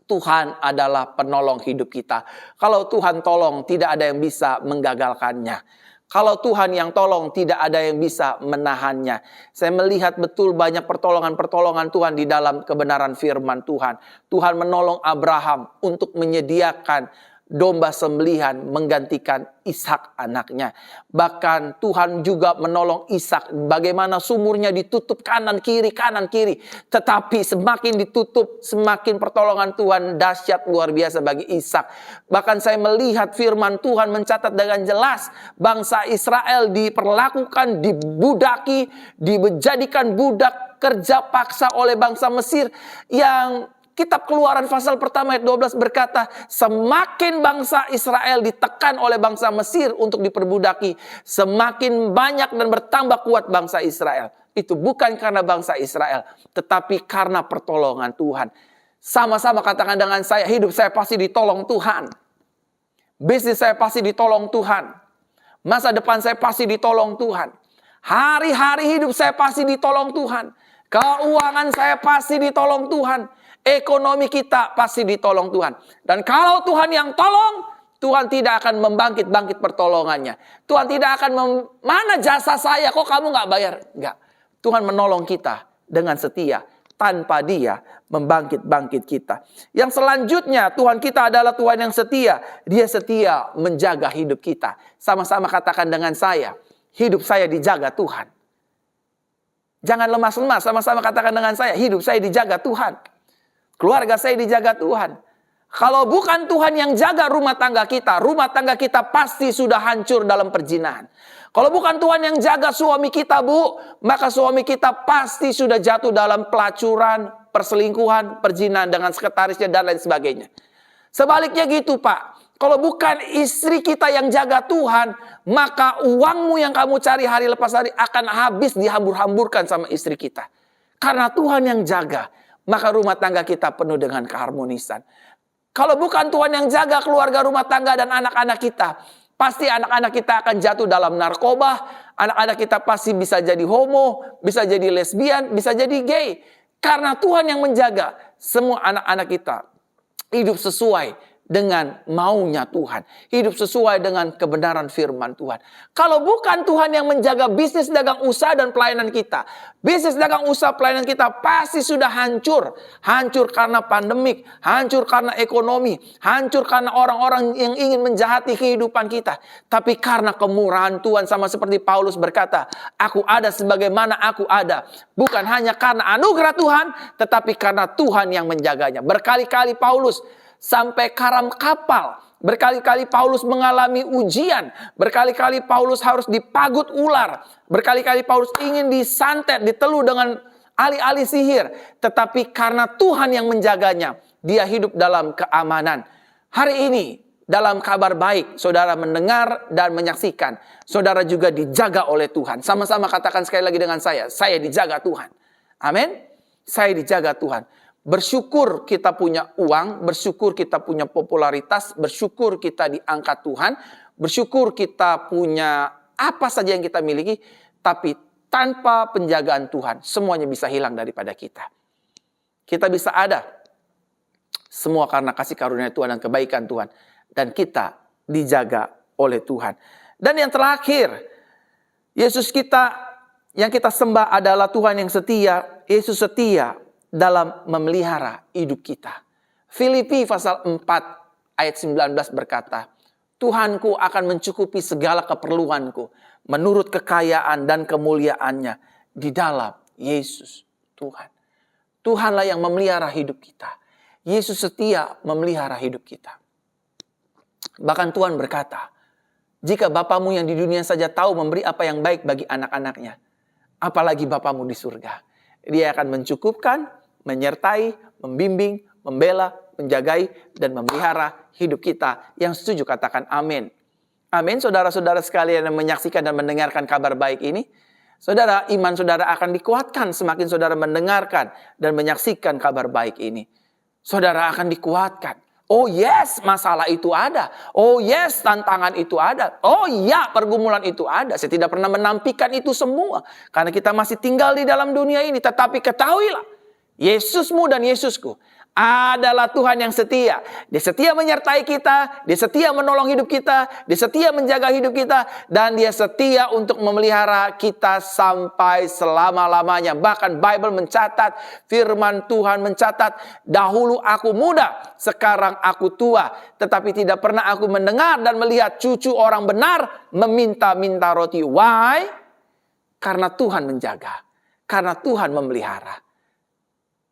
[SPEAKER 1] Tuhan adalah penolong hidup kita. Kalau Tuhan tolong, tidak ada yang bisa menggagalkannya. Kalau Tuhan yang tolong, tidak ada yang bisa menahannya. Saya melihat betul banyak pertolongan-pertolongan Tuhan di dalam kebenaran firman Tuhan. Tuhan menolong Abraham untuk menyediakan domba sembelihan menggantikan Ishak anaknya. Bahkan Tuhan juga menolong Ishak. Bagaimana sumurnya ditutup kanan kiri. Tetapi semakin ditutup, semakin pertolongan Tuhan dahsyat luar biasa bagi Ishak. Bahkan saya melihat firman Tuhan mencatat dengan jelas. Bangsa Israel diperlakukan, dibudaki, dijadikan budak kerja paksa oleh bangsa Mesir yang Kitab Keluaran pasal pertama ayat 12 berkata, semakin bangsa Israel ditekan oleh bangsa Mesir untuk diperbudaki, semakin banyak dan bertambah kuat bangsa Israel. Itu bukan karena bangsa Israel, tetapi karena pertolongan Tuhan. Sama-sama katakan dengan saya, hidup saya pasti ditolong Tuhan. Bisnis saya pasti ditolong Tuhan. Masa depan saya pasti ditolong Tuhan. Hari-hari hidup saya pasti ditolong Tuhan. Keuangan saya pasti ditolong Tuhan. Ekonomi kita pasti ditolong Tuhan. Dan kalau Tuhan yang tolong, Tuhan tidak akan membangkit pertolongannya. Tuhan tidak akan mana jasa saya, kok kamu gak bayar? Enggak. Tuhan menolong kita dengan setia. Tanpa Dia membangkit kita. Yang selanjutnya, Tuhan kita adalah Tuhan yang setia. Dia setia menjaga hidup kita. Sama-sama katakan dengan saya, hidup saya dijaga Tuhan. Jangan lemas-lemas, sama-sama katakan dengan saya, hidup saya dijaga Tuhan. Keluarga saya dijaga Tuhan. Kalau bukan Tuhan yang jaga rumah tangga kita pasti sudah hancur dalam perzinahan. Kalau bukan Tuhan yang jaga suami kita, Bu, maka suami kita pasti sudah jatuh dalam pelacuran, perselingkuhan, perzinahan dengan sekretarisnya dan lain sebagainya. Sebaliknya gitu, Pak. Kalau bukan istri kita yang jaga Tuhan, maka uangmu yang kamu cari hari lepas hari akan habis dihambur-hamburkan sama istri kita. Karena Tuhan yang jaga, maka rumah tangga kita penuh dengan keharmonisan. Kalau bukan Tuhan yang jaga keluarga, rumah tangga, dan anak-anak kita, pasti anak-anak kita akan jatuh dalam narkoba, anak-anak kita pasti bisa jadi homo, bisa jadi lesbian, bisa jadi gay. Karena Tuhan yang menjaga semua anak-anak kita hidup sesuai dengan maunya Tuhan. Hidup sesuai dengan kebenaran firman Tuhan. Kalau bukan Tuhan yang menjaga bisnis, dagang usaha, dan pelayanan kita, bisnis, dagang usaha, pelayanan kita pasti sudah hancur. Hancur karena pandemik, hancur karena ekonomi, hancur karena orang-orang yang ingin menjahati kehidupan kita. Tapi karena kemurahan Tuhan, sama seperti Paulus berkata, aku ada sebagaimana aku ada. Bukan hanya karena anugerah Tuhan, tetapi karena Tuhan yang menjaganya. Berkali-kali Paulus sampai karam kapal. Berkali-kali Paulus mengalami ujian. Berkali-kali Paulus harus dipagut ular. Berkali-kali Paulus ingin disantet, diteluh dengan alih-alih sihir. Tetapi karena Tuhan yang menjaganya, dia hidup dalam keamanan. Hari ini, dalam kabar baik, saudara mendengar dan menyaksikan. Saudara juga dijaga oleh Tuhan. Sama-sama katakan sekali lagi dengan saya dijaga Tuhan. Amin. Saya dijaga Tuhan. Bersyukur kita punya uang, bersyukur kita punya popularitas, bersyukur kita diangkat Tuhan, bersyukur kita punya apa saja yang kita miliki, tapi tanpa penjagaan Tuhan, semuanya bisa hilang daripada kita. Kita bisa ada, semua karena kasih karunia Tuhan dan kebaikan Tuhan, dan kita dijaga oleh Tuhan. Dan yang terakhir, Yesus kita yang kita sembah adalah Tuhan yang setia. Yesus setia dalam memelihara hidup kita. Filipi pasal 4 ayat 19 berkata, Tuhanku akan mencukupi segala keperluanku menurut kekayaan dan kemuliaannya di dalam Yesus Tuhan. Tuhanlah yang memelihara hidup kita. Yesus setia memelihara hidup kita. Bahkan Tuhan berkata, jika Bapamu yang di dunia saja tahu memberi apa yang baik bagi anak-anaknya, apalagi Bapamu di surga. Dia akan mencukupkan, menyertai, membimbing, membela, menjagai, dan memelihara hidup kita. Yang setuju katakan amin. Amin, saudara-saudara sekalian yang menyaksikan dan mendengarkan kabar baik ini. Saudara, iman saudara akan dikuatkan semakin saudara mendengarkan dan menyaksikan kabar baik ini. Saudara akan dikuatkan. Oh yes, masalah itu ada. Oh yes, tantangan itu ada. Oh ya, pergumulan itu ada. Saya tidak pernah menampikan itu semua. Karena kita masih tinggal di dalam dunia ini. Tetapi ketahuilah, Yesusmu dan Yesusku adalah Tuhan yang setia. Dia setia menyertai kita, Dia setia menolong hidup kita, Dia setia menjaga hidup kita, dan Dia setia untuk memelihara kita sampai selama-lamanya. Bahkan Bible mencatat, firman Tuhan mencatat, dahulu aku muda, sekarang aku tua, tetapi tidak pernah aku mendengar dan melihat cucu orang benar meminta-minta roti. Why? Karena Tuhan menjaga, karena Tuhan memelihara.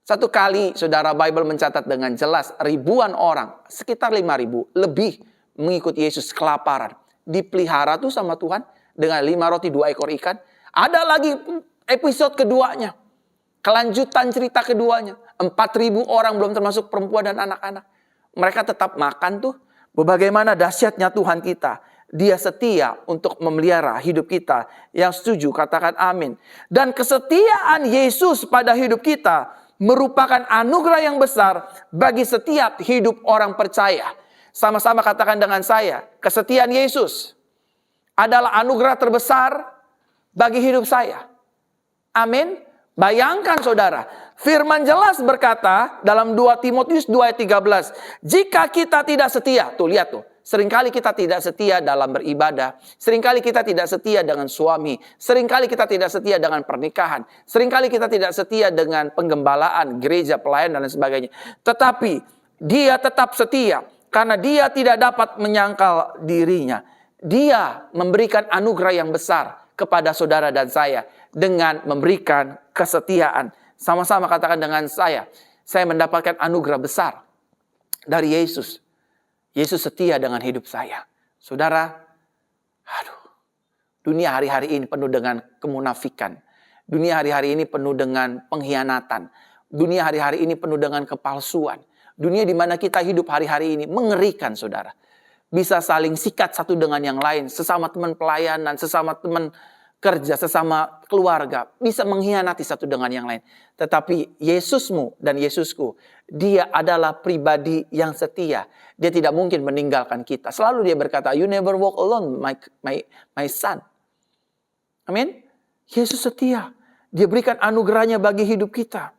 [SPEAKER 1] Satu kali, saudara, Bible mencatat dengan jelas ribuan orang, sekitar 5.000 lebih mengikut Yesus kelaparan. Dipelihara tuh sama Tuhan dengan 5 roti 2 ekor ikan. Ada lagi episode keduanya, kelanjutan cerita keduanya. 4.000 orang belum termasuk perempuan dan anak-anak. Mereka tetap makan tuh. Bagaimana dahsyatnya Tuhan kita. Dia setia untuk memelihara hidup kita. Yang setuju katakan amin. Dan kesetiaan Yesus pada hidup kita merupakan anugerah yang besar bagi setiap hidup orang percaya. Sama-sama katakan dengan saya, kesetiaan Yesus adalah anugerah terbesar bagi hidup saya. Amin. Bayangkan saudara, firman jelas berkata dalam 2 Timotius 2 ayat 13, jika kita tidak setia, tuh lihat tuh, seringkali kita tidak setia dalam beribadah, seringkali kita tidak setia dengan suami, seringkali kita tidak setia dengan pernikahan, seringkali kita tidak setia dengan penggembalaan, gereja, pelayanan dan sebagainya. Tetapi dia tetap setia karena dia tidak dapat menyangkal dirinya. Dia memberikan anugerah yang besar kepada saudara dan saya dengan memberikan kesetiaan. Sama-sama katakan dengan saya mendapatkan anugerah besar dari Yesus. Yesus setia dengan hidup saya. Saudara, dunia hari-hari ini penuh dengan kemunafikan. Dunia hari-hari ini penuh dengan pengkhianatan. Dunia hari-hari ini penuh dengan kepalsuan. Dunia di mana kita hidup hari-hari ini mengerikan, saudara. Bisa saling sikat satu dengan yang lain. Sesama teman pelayanan, sesama teman kerja, sesama keluarga. Bisa mengkhianati satu dengan yang lain. Tetapi Yesusmu dan Yesusku, Dia adalah pribadi yang setia. Dia tidak mungkin meninggalkan kita. Selalu Dia berkata, you never walk alone, my son. Amin. Yesus setia. Dia berikan anugerahnya bagi hidup kita.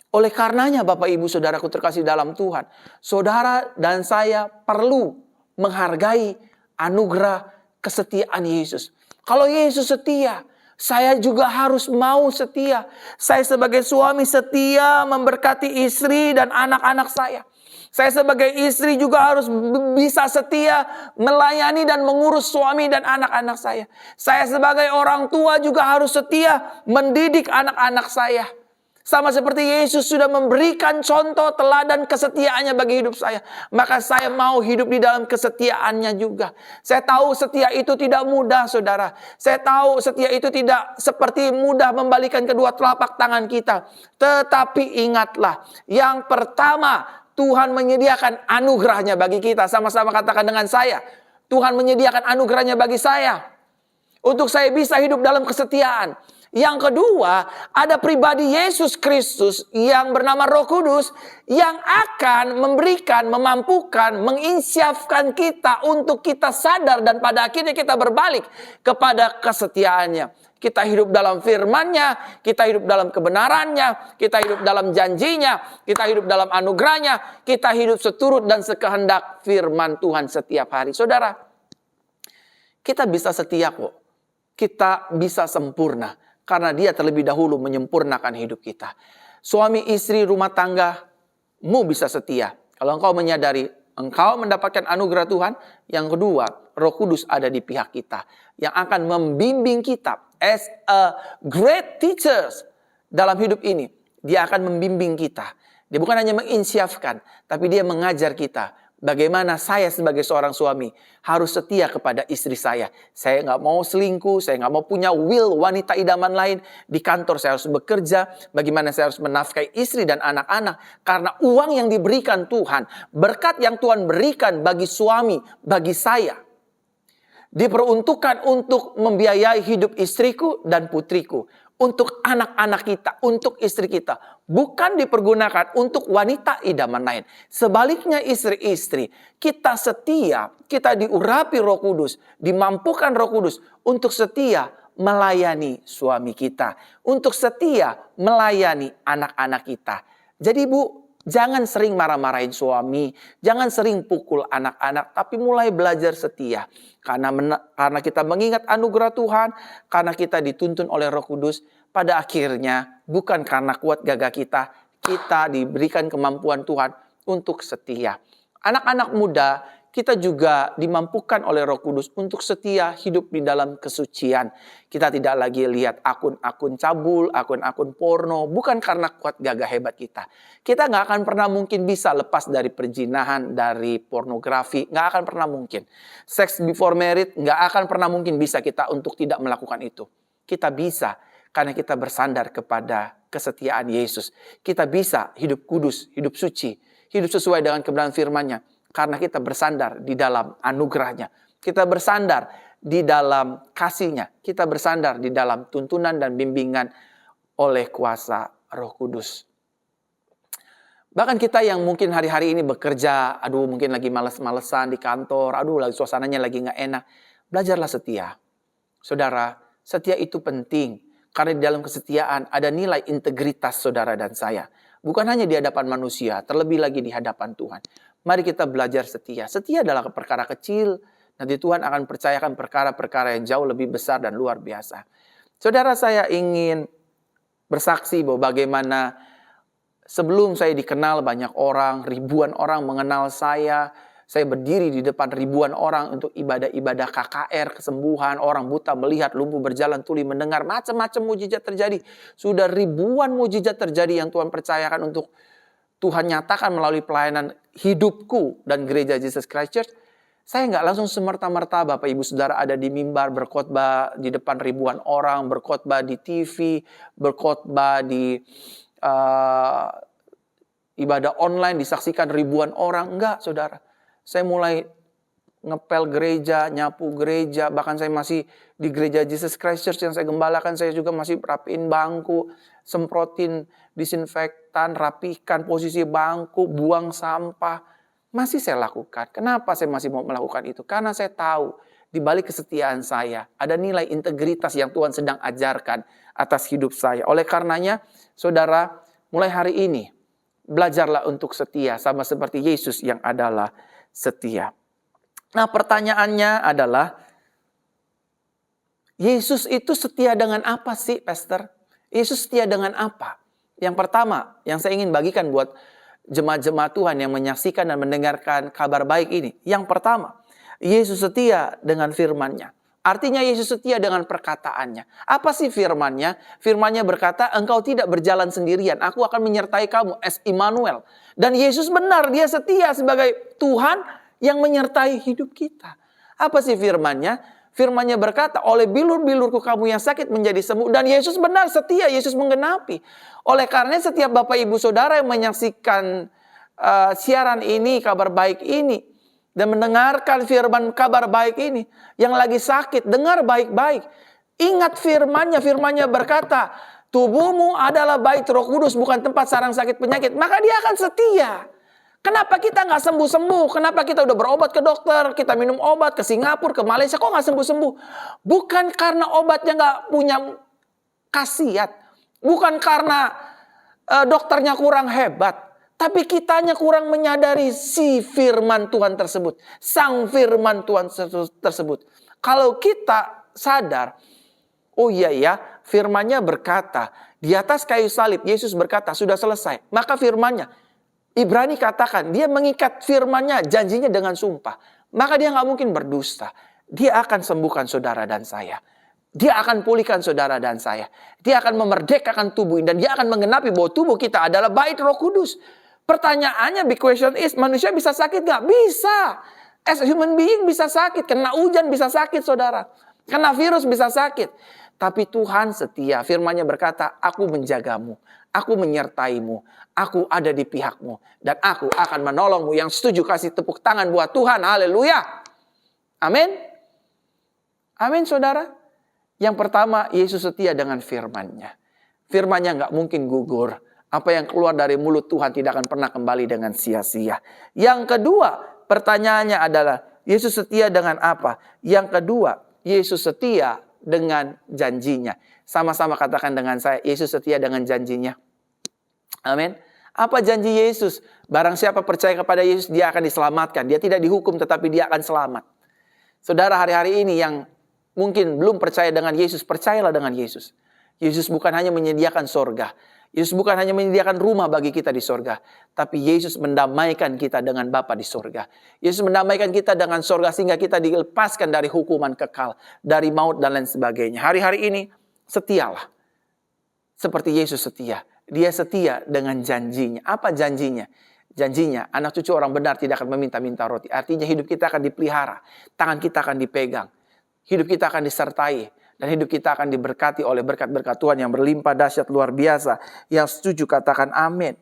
[SPEAKER 1] Oleh karenanya Bapak Ibu Saudaraku terkasih dalam Tuhan, saudara dan saya perlu menghargai anugerah kesetiaan Yesus. Kalau Yesus setia, saya juga harus mau setia. Saya sebagai suami setia memberkati istri dan anak-anak saya. Saya sebagai istri juga harus bisa setia melayani dan mengurus suami dan anak-anak saya. Saya sebagai orang tua juga harus setia mendidik anak-anak saya. Sama seperti Yesus sudah memberikan contoh teladan kesetiaannya bagi hidup saya. Maka saya mau hidup di dalam kesetiaannya juga. Saya tahu setia itu tidak mudah, saudara. Saya tahu setia itu tidak seperti mudah membalikan kedua telapak tangan kita. Tetapi ingatlah, yang pertama Tuhan menyediakan anugerahnya bagi kita. Sama-sama katakan dengan saya. Tuhan menyediakan anugerahnya bagi saya. Untuk saya bisa hidup dalam kesetiaan. Yang kedua, ada pribadi Yesus Kristus yang bernama Roh Kudus yang akan memberikan, memampukan, menginsyafkan kita untuk kita sadar dan pada akhirnya kita berbalik kepada kesetiaannya. Kita hidup dalam firman-Nya, kita hidup dalam kebenarannya, kita hidup dalam janjinya, kita hidup dalam anugerahnya, kita hidup seturut dan sekehendak firman Tuhan setiap hari. Saudara, kita bisa setia kok. Kita bisa sempurna. Karena Dia terlebih dahulu menyempurnakan hidup kita. Suami, istri, rumah tanggamu bisa setia. Kalau engkau menyadari, engkau mendapatkan anugerah Tuhan. Yang kedua, Roh Kudus ada di pihak kita. Yang akan membimbing kita. As a great teachers dalam hidup ini. Dia akan membimbing kita. Dia bukan hanya menginsyafkan. Tapi Dia mengajar kita. Bagaimana saya sebagai seorang suami harus setia kepada istri saya. Saya nggak mau selingkuh, saya nggak mau punya wanita idaman lain. Di kantor saya harus bekerja, bagaimana saya harus menafkahi istri dan anak-anak. Karena uang yang diberikan Tuhan, berkat yang Tuhan berikan bagi suami, bagi saya, diperuntukkan untuk membiayai hidup istriku dan putriku. Untuk anak-anak kita, untuk istri kita. Bukan dipergunakan untuk wanita idaman lain. Sebaliknya istri-istri, kita setia, kita diurapi Roh Kudus, dimampukan Roh Kudus untuk setia melayani suami kita. Untuk setia melayani anak-anak kita. Jadi Jangan sering marah-marahin suami, jangan sering pukul anak-anak, tapi mulai belajar setia. Karena kita mengingat anugerah Tuhan, karena kita dituntun oleh Roh Kudus, pada akhirnya bukan karena kuat gagah kita diberikan kemampuan Tuhan untuk setia. Anak-anak muda, kita juga dimampukan oleh Roh Kudus untuk setia hidup di dalam kesucian. Kita tidak lagi lihat akun-akun cabul, akun-akun porno, bukan karena kuat gagah hebat kita. Kita nggak akan pernah mungkin bisa lepas dari perzinahan, dari pornografi, nggak akan pernah mungkin. Sex before marriage, nggak akan pernah mungkin bisa kita untuk tidak melakukan itu. Kita bisa karena kita bersandar kepada kesetiaan Yesus. Kita bisa hidup kudus, hidup suci, hidup sesuai dengan kebenaran firman-Nya. Karena kita bersandar di dalam anugerah-Nya. Kita bersandar di dalam kasih-Nya. Kita bersandar di dalam tuntunan dan bimbingan oleh kuasa Roh Kudus. Bahkan kita yang mungkin hari-hari ini bekerja, mungkin lagi males-malesan di kantor, lagi suasananya lagi gak enak. Belajarlah setia. Saudara, setia itu penting. Karena di dalam kesetiaan ada nilai integritas saudara dan saya. Bukan hanya di hadapan manusia, terlebih lagi di hadapan Tuhan. Mari kita belajar setia. Setia adalah perkara kecil. Nanti Tuhan akan percayakan perkara-perkara yang jauh lebih besar dan luar biasa. Saudara, saya ingin bersaksi bahwa bagaimana sebelum saya dikenal banyak orang, ribuan orang mengenal saya. Saya berdiri di depan ribuan orang untuk ibadah-ibadah KKR, kesembuhan, orang buta melihat, lumpuh berjalan, tuli mendengar, macam-macam mujizat terjadi. Sudah ribuan mujizat terjadi yang Tuhan percayakan untuk Tuhan nyatakan melalui pelayanan hidupku dan gereja Jesus Christ Church. Saya nggak langsung semerta-merta Bapak Ibu Saudara ada di mimbar, berkhotbah di depan ribuan orang, berkhotbah di TV, berkhotbah di ibadah online disaksikan ribuan orang. Enggak, saudara. Saya mulai ngepel gereja, nyapu gereja, bahkan saya masih di gereja Jesus Christ Church yang saya gembalakan, saya juga masih rapiin bangku, semprotin disinfektan, rapikan posisi bangku, buang sampah. Masih saya lakukan. Kenapa saya masih mau melakukan itu? Karena saya tahu di balik kesetiaan saya ada nilai integritas yang Tuhan sedang ajarkan atas hidup saya. Oleh karenanya, saudara, mulai hari ini belajarlah untuk setia sama seperti Yesus yang adalah setia. Nah, pertanyaannya adalah, Yesus itu setia dengan apa sih, Pastor? Yesus setia dengan apa? Yang pertama, yang saya ingin bagikan buat jemaat-jemaat Tuhan yang menyaksikan dan mendengarkan kabar baik ini. Yang pertama, Yesus setia dengan firman-Nya. Artinya Yesus setia dengan perkataannya. Apa sih firman-Nya? Firman-Nya berkata, engkau tidak berjalan sendirian. Aku akan menyertai kamu as Immanuel. Dan Yesus benar, dia setia sebagai Tuhan yang menyertai hidup kita. Apa sih firman-Nya? Firman-Nya berkata, oleh bilur-bilurku kamu yang sakit menjadi sembuh. Dan Yesus benar setia, Yesus menggenapi. Oleh karena setiap Bapak Ibu Saudara yang menyaksikan siaran ini, kabar baik ini, dan mendengarkan firman kabar baik ini, yang lagi sakit, dengar baik-baik. Ingat firman-Nya, firman-Nya berkata, tubuhmu adalah bait Roh Kudus, bukan tempat sarang sakit penyakit. Maka dia akan setia. Kenapa kita nggak sembuh-sembuh? Kenapa kita udah berobat ke dokter, kita minum obat ke Singapura, ke Malaysia, kok nggak sembuh-sembuh? Bukan karena obatnya nggak punya khasiat. Bukan karena dokternya kurang hebat. Tapi kitanya kurang menyadari si firman Tuhan tersebut. Sang firman Tuhan tersebut. Kalau kita sadar, oh iya ya, firman-Nya berkata, di atas kayu salib Yesus berkata, sudah selesai. Maka firman-Nya, Ibrani katakan, dia mengikat firman-Nya, janjinya dengan sumpah. Maka dia nggak mungkin berdusta. Dia akan sembuhkan saudara dan saya. Dia akan pulihkan saudara dan saya. Dia akan memerdekakan tubuh ini. Dan dia akan menggenapi bahwa tubuh kita adalah bait Roh Kudus. Pertanyaannya, big question is, manusia bisa sakit nggak? Bisa. As a human being bisa sakit. Kena hujan bisa sakit, saudara. Kena virus bisa sakit. Tapi Tuhan setia. Firman-Nya berkata, aku menjagamu. Aku menyertaimu. Aku ada di pihakmu. Dan aku akan menolongmu. Yang setuju kasih tepuk tangan buat Tuhan. Haleluya. Amin. Amin, saudara. Yang pertama, Yesus setia dengan firman-Nya. Firman-Nya nggak mungkin gugur. Apa yang keluar dari mulut Tuhan tidak akan pernah kembali dengan sia-sia. Yang kedua, pertanyaannya adalah, Yesus setia dengan apa? Yang kedua, Yesus setia dengan janjinya. Sama-sama katakan dengan saya, Yesus setia dengan janjinya. Amin. Apa janji Yesus? Barang siapa percaya kepada Yesus, dia akan diselamatkan. Dia tidak dihukum, tetapi dia akan selamat. Saudara, hari-hari ini yang mungkin belum percaya dengan Yesus, percayalah dengan Yesus. Yesus bukan hanya menyediakan sorga. Yesus bukan hanya menyediakan rumah bagi kita di sorga. Tapi Yesus mendamaikan kita dengan Bapa di sorga. Yesus mendamaikan kita dengan sorga sehingga kita dilepaskan dari hukuman kekal. Dari maut dan lain sebagainya. Hari-hari ini setialah. Seperti Yesus setia. Dia setia dengan janjinya. Apa janjinya? Janjinya, anak cucu orang benar tidak akan meminta-minta roti. Artinya hidup kita akan dipelihara. Tangan kita akan dipegang. Hidup kita akan disertai. Dan hidup kita akan diberkati oleh berkat-berkat Tuhan yang berlimpah dahsyat luar biasa. Yang setuju katakan amin.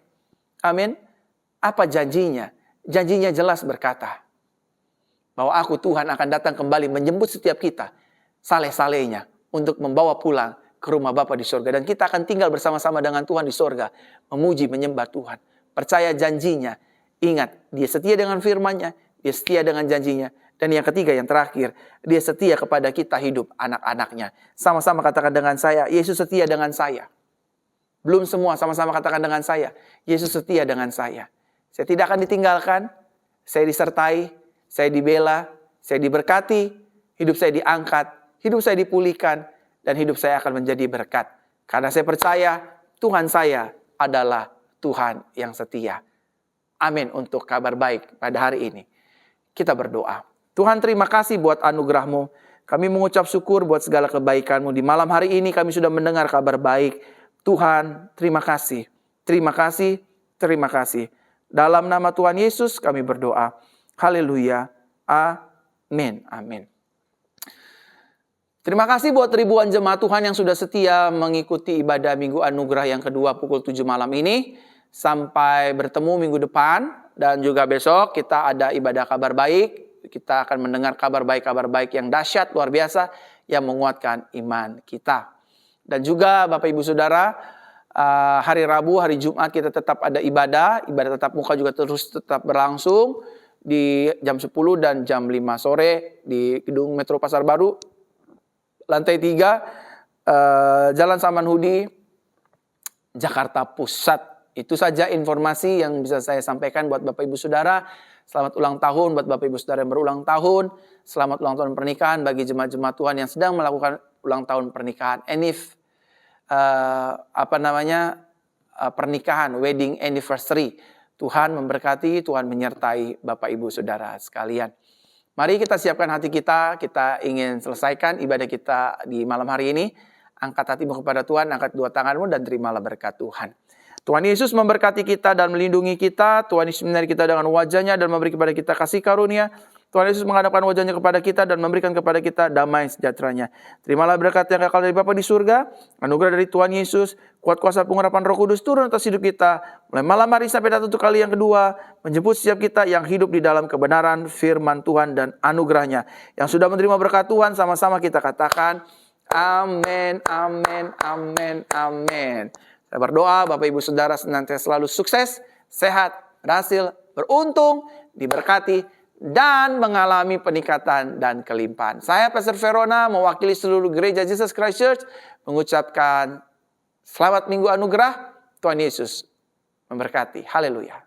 [SPEAKER 1] Amin. Apa janjinya? Janjinya jelas berkata bahwa aku Tuhan akan datang kembali menjemput setiap kita. Saleh-salehnya untuk membawa pulang ke rumah Bapa di sorga. Dan kita akan tinggal bersama-sama dengan Tuhan di sorga. Memuji, menyembah Tuhan. Percaya janjinya. Ingat, dia setia dengan firman-Nya. Dia setia dengan janjinya. Dan yang ketiga, yang terakhir, dia setia kepada kita hidup anak-anaknya. Sama-sama katakan dengan saya, Yesus setia dengan saya. Belum semua, sama-sama katakan dengan saya, Yesus setia dengan saya. Saya tidak akan ditinggalkan, saya disertai, saya dibela, saya diberkati, hidup saya diangkat, hidup saya dipulihkan, dan hidup saya akan menjadi berkat. Karena saya percaya, Tuhan saya adalah Tuhan yang setia. Amin untuk kabar baik pada hari ini. Kita berdoa. Tuhan, terima kasih buat anugerah-Mu. Kami mengucap syukur buat segala kebaikan-Mu. Di malam hari ini kami sudah mendengar kabar baik. Tuhan, terima kasih. Terima kasih, terima kasih. Dalam nama Tuhan Yesus kami berdoa. Haleluya. Amin. Amin. Terima kasih buat ribuan jemaat Tuhan yang sudah setia mengikuti ibadah Minggu Anugerah yang kedua pukul 7 malam ini. Sampai bertemu minggu depan. Dan juga besok kita ada ibadah kabar baik. Kita akan mendengar kabar baik yang dahsyat, luar biasa, yang menguatkan iman kita. Dan juga Bapak Ibu Saudara, hari Rabu, hari Jumat kita tetap ada ibadah tatap muka juga terus tetap berlangsung di jam 10 dan jam 5 sore di Gedung Metro Pasar Baru, lantai 3, Jalan Samanhudi, Jakarta Pusat. Itu saja informasi yang bisa saya sampaikan buat Bapak Ibu Saudara. Selamat ulang tahun buat Bapak Ibu Saudara yang berulang tahun. Selamat ulang tahun pernikahan bagi jemaat-jemaat Tuhan yang sedang melakukan ulang tahun pernikahan. Pernikahan, wedding anniversary. Tuhan memberkati, Tuhan menyertai Bapak Ibu Saudara sekalian. Mari kita siapkan hati kita ingin selesaikan ibadah kita di malam hari ini. Angkat hatimu kepada Tuhan, angkat dua tanganmu dan terimalah berkat Tuhan. Tuhan Yesus memberkati kita dan melindungi kita. Tuhan Yesus menyinari kita dengan wajah-Nya dan memberi kepada kita kasih karunia. Tuhan Yesus menghadapkan wajah-Nya kepada kita dan memberikan kepada kita damai sejahtera-Nya. Terimalah berkat yang kekal dari Bapa di surga, anugerah dari Tuhan Yesus, kuat kuasa pengurapan Roh Kudus turun atas hidup kita, mulai malam hari sampai datang untuk kali yang kedua, menjemput setiap kita yang hidup di dalam kebenaran firman Tuhan dan anugerah-Nya. Yang sudah menerima berkat Tuhan, sama-sama kita katakan, amin, amin, amin, amin. Saya berdoa Bapak Ibu Saudara senantiasa selalu sukses, sehat, berhasil, beruntung, diberkati, dan mengalami peningkatan dan kelimpahan. Saya Pastor Verona mewakili seluruh gereja Jesus Christ Church mengucapkan selamat Minggu Anugerah. Tuhan Yesus memberkati. Haleluya.